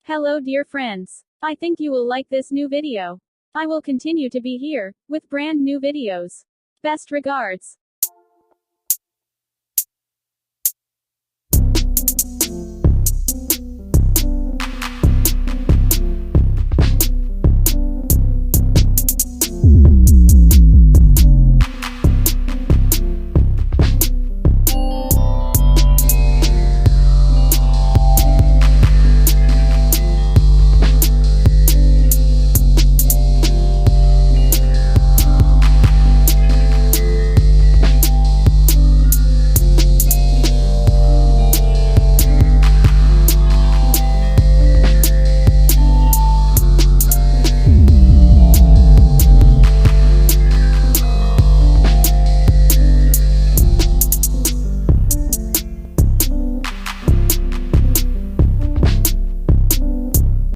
Hello dear friends. I think you will like this new video. I will continue to be here, with brand new videos. Best regards.